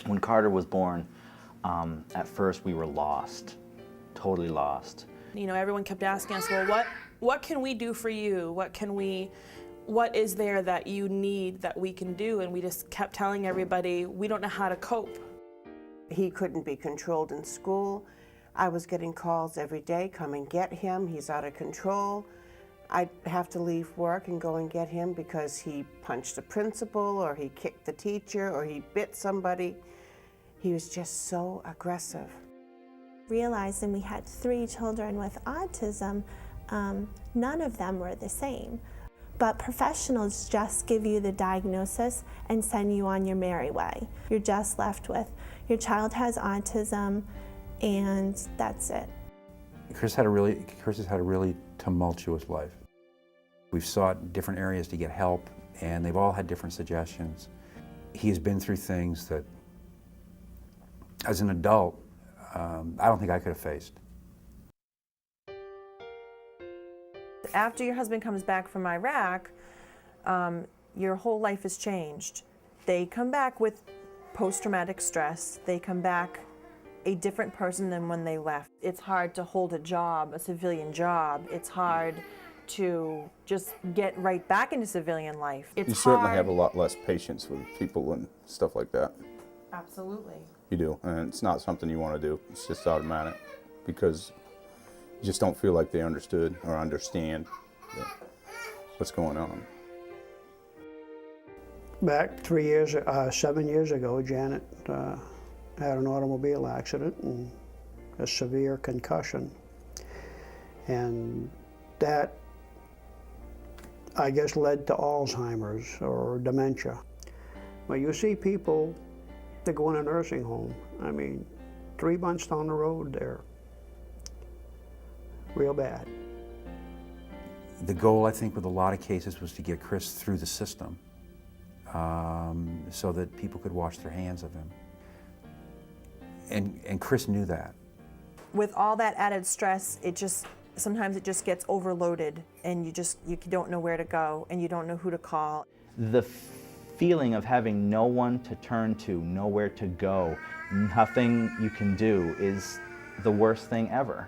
When Carter was born, at first we were lost, totally lost. You know, everyone kept asking us, well, what can we do for you? What is there that you need that we can do? And we just kept telling everybody, we don't know how to cope. He couldn't be controlled in school. I was getting calls every day, come and get him, he's out of control. I'd have to leave work and go and get him because he punched the principal, or he kicked the teacher, or he bit somebody. He was just so aggressive. Realizing we had 3 children with autism, none of them were the same. But professionals just give you the diagnosis and send you on your merry way. You're just left with, your child has autism, and that's it. Chris has had a really tumultuous life. We've sought different areas to get help, and they've all had different suggestions. He has been through things that, as an adult, I don't think I could have faced. After your husband comes back from Iraq, your whole life has changed. They come back with post-traumatic stress. They come back a different person than when they left. It's hard to hold a job, a civilian job. It's hard to just get right back into civilian life. You certainly have a lot less patience with people and stuff like that. Absolutely. You do, and it's not something you want to do. It's just automatic because you just don't feel like they understood or understand what's going on. Back 7 years ago, Janet had an automobile accident and a severe concussion. And that, I guess, led to Alzheimer's or dementia. Well, you see people that go in a nursing home. I mean, 3 months down the road, they're real bad. The goal, I think, with a lot of cases was to get Chris through the system so that people could wash their hands of him. And Chris knew that. With all that added stress, sometimes it just gets overloaded, and you don't know where to go, and you don't know who to call. The feeling of having no one to turn to, nowhere to go, nothing you can do is the worst thing ever.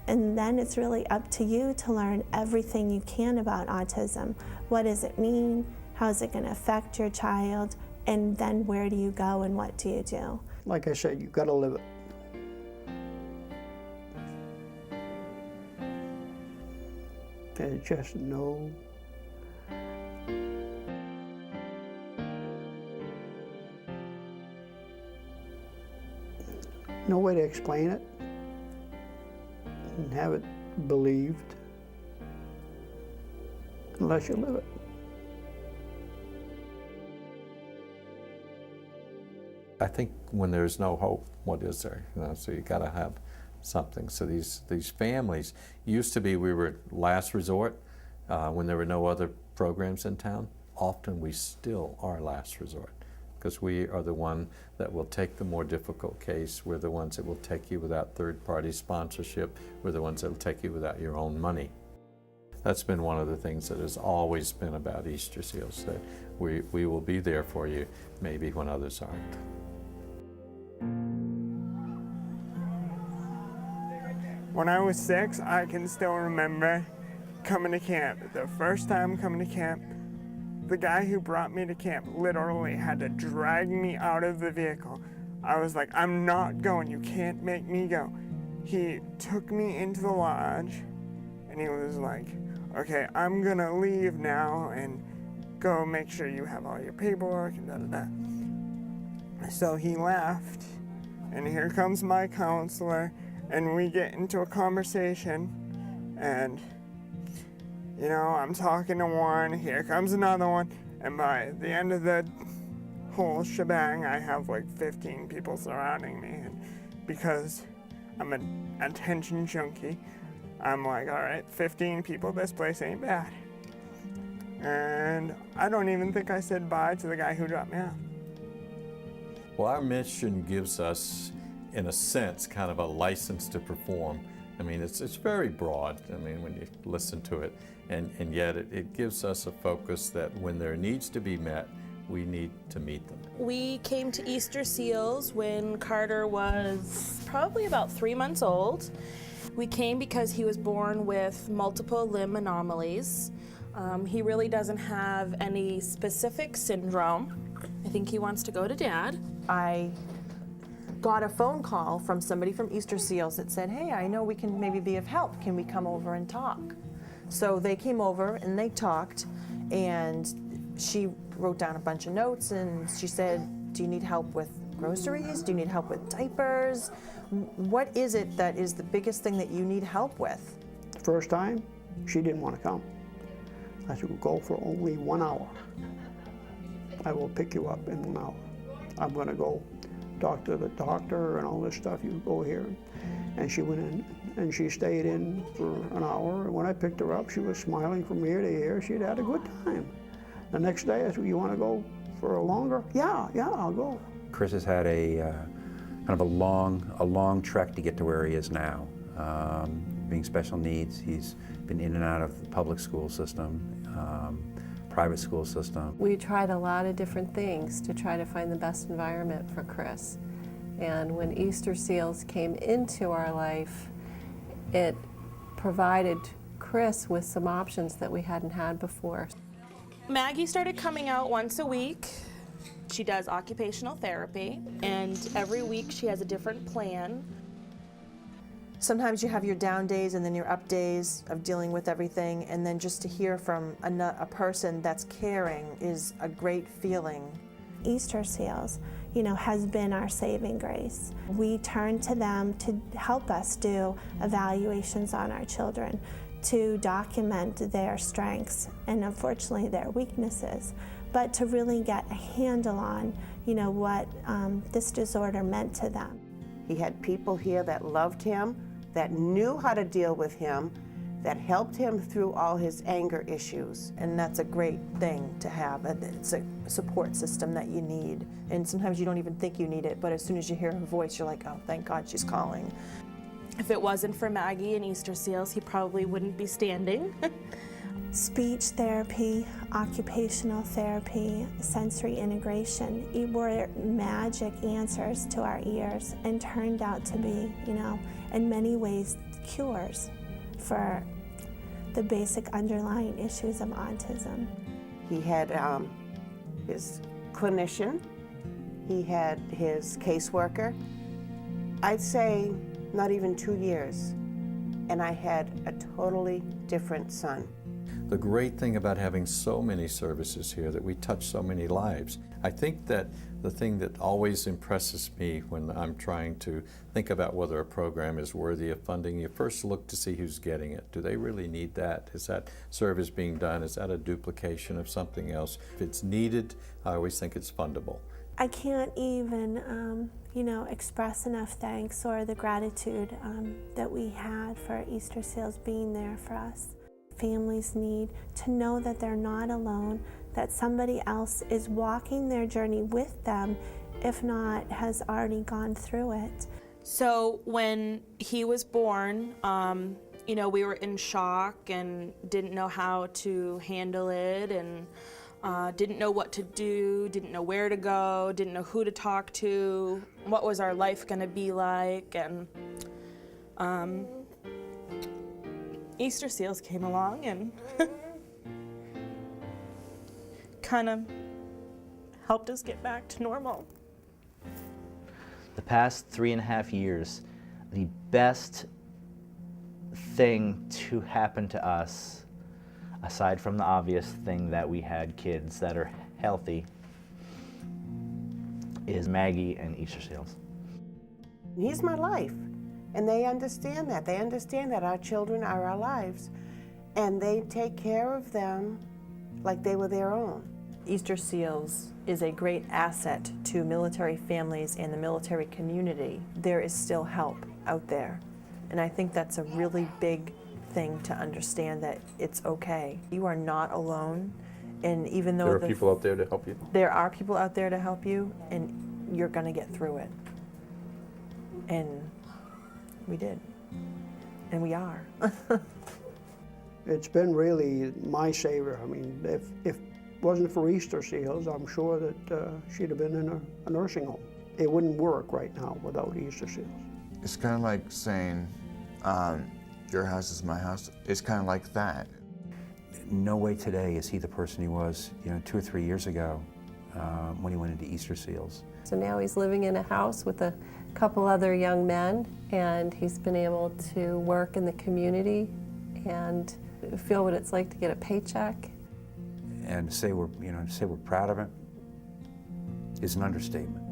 And then it's really up to you to learn everything you can about autism. What does it mean? How is it going to affect your child? And then where do you go and what do you do? Like I said, you've got to live it. There's just no way to explain it and have it believed unless you live it. I think when there's no hope, what is there? So you got to have something. So these families used to be, we were last resort when there were no other programs in town. Often we still are last resort because we are the one that will take the more difficult case. We're the ones that will take you without third-party sponsorship. We're the ones that will take you without your own money. That's been one of the things that has always been about Easterseals, that we will be there for you maybe when others aren't. When I was 6, I can still remember coming to camp. The first time coming to camp, the guy who brought me to camp literally had to drag me out of the vehicle. I was like, I'm not going, you can't make me go. He took me into the lodge and he was like, okay, I'm gonna leave now and go make sure you have all your paperwork and da-da-da. So he left, and here comes my counselor, and we get into a conversation, and you know, I'm talking to one, here comes another one, and by the end of the whole shebang, I have like 15 people surrounding me, and because I'm an attention junkie, I'm like, all right, 15 people, this place ain't bad. And I don't even think I said bye to the guy who dropped me off. Well, our mission gives us, in a sense, kind of a license to perform. I mean, it's very broad, I mean, when you listen to it, and yet it gives us a focus that when there needs to be met, we need to meet them. We came to Easterseals when Carter was probably about 3 months old. We came because he was born with multiple limb anomalies. He really doesn't have any specific syndrome. I think he wants to go to Dad. I got a phone call from somebody from Easterseals that said, hey, I know we can maybe be of help. Can we come over and talk? So they came over and they talked, and she wrote down a bunch of notes, and she said, do you need help with groceries? Do you need help with diapers? What is it that is the biggest thing that you need help with? First time, she didn't want to come. I said, we'll go for only 1 hour. I will pick you up in 1 hour. I'm going to go talk to the doctor and all this stuff. You go here. And she went in, and she stayed in for an hour. And when I picked her up, she was smiling from ear to ear. She'd had a good time. The next day, I said, you want to go for a longer? Yeah, I'll go. Chris has had a kind of a long trek to get to where he is now. Being special needs, he's been in and out of the public school system, private school system. We tried a lot of different things to try to find the best environment for Chris. And when Easterseals came into our life, it provided Chris with some options that we hadn't had before. Maggie started coming out once a week. She does occupational therapy, and every week she has a different plan. Sometimes you have your down days and then your up days of dealing with everything, and then just to hear from a person that's caring is a great feeling. Easterseals, has been our saving grace. We turn to them to help us do evaluations on our children, to document their strengths and unfortunately their weaknesses, but to really get a handle on, what this disorder meant to them. He had people here that loved him, that knew how to deal with him, that helped him through all his anger issues. And that's a great thing to have. It's a support system that you need. And sometimes you don't even think you need it, but as soon as you hear her voice, you're like, oh, thank God she's calling. If it wasn't for Maggie and Easterseals, he probably wouldn't be standing. Speech therapy, occupational therapy, sensory integration were magic answers to our ears and turned out to be, in many ways, cures for the basic underlying issues of autism. He had his clinician, he had his caseworker. I'd say not even 2 years, and I had a totally different son. The great thing about having so many services here, that we touch so many lives, I think that the thing that always impresses me when I'm trying to think about whether a program is worthy of funding, you first look to see who's getting it. Do they really need that? Is that service being done? Is that a duplication of something else? If it's needed, I always think it's fundable. I can't even, express enough thanks or the gratitude that we had for Easterseals being there for us. Families need to know that they're not alone, that somebody else is walking their journey with them, if not has already gone through it. So when he was born, we were in shock and didn't know how to handle it, and didn't know what to do, didn't know where to go, didn't know who to talk to, what was our life going to be like, and Easterseals came along and kind of helped us get back to normal. The past 3.5 years, the best thing to happen to us, aside from the obvious thing that we had kids that are healthy, is Maggie and Easterseals. He's my life, and they understand that. They understand that our children are our lives, and they take care of them like they were their own. Easterseals is a great asset to military families and the military community. There is still help out there, and I think that's a really big thing to understand, that it's okay. You are not alone, and even though There are people out there to help you. there are people out there to help you, and you're going to get through it. And we did, and we are. It's been really my savior. I mean, if wasn't for Easterseals, I'm sure that she'd have been in a nursing home. It wouldn't work right now without Easterseals. It's kind of like saying, your house is my house. It's kind of like that. No way today is he the person he was, 2 or 3 years ago when he went into Easterseals. So now he's living in a house with a couple other young men, and he's been able to work in the community and feel what it's like to get a paycheck. And to say we're proud of him is an understatement.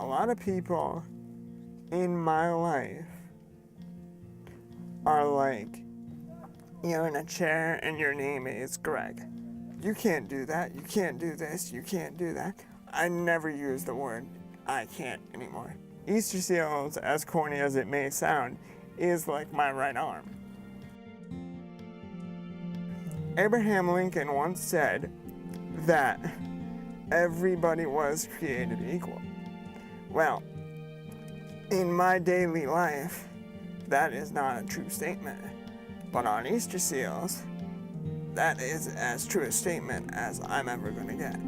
A lot of people in my life are like, you're in a chair and your name is Greg. You can't do that, you can't do this, you can't do that. I never use the word I can't anymore. Easterseals, as corny as it may sound, is like my right arm. Abraham Lincoln once said that everybody was created equal. Well, in my daily life, that is not a true statement. But on Easterseals, that is as true a statement as I'm ever going to get.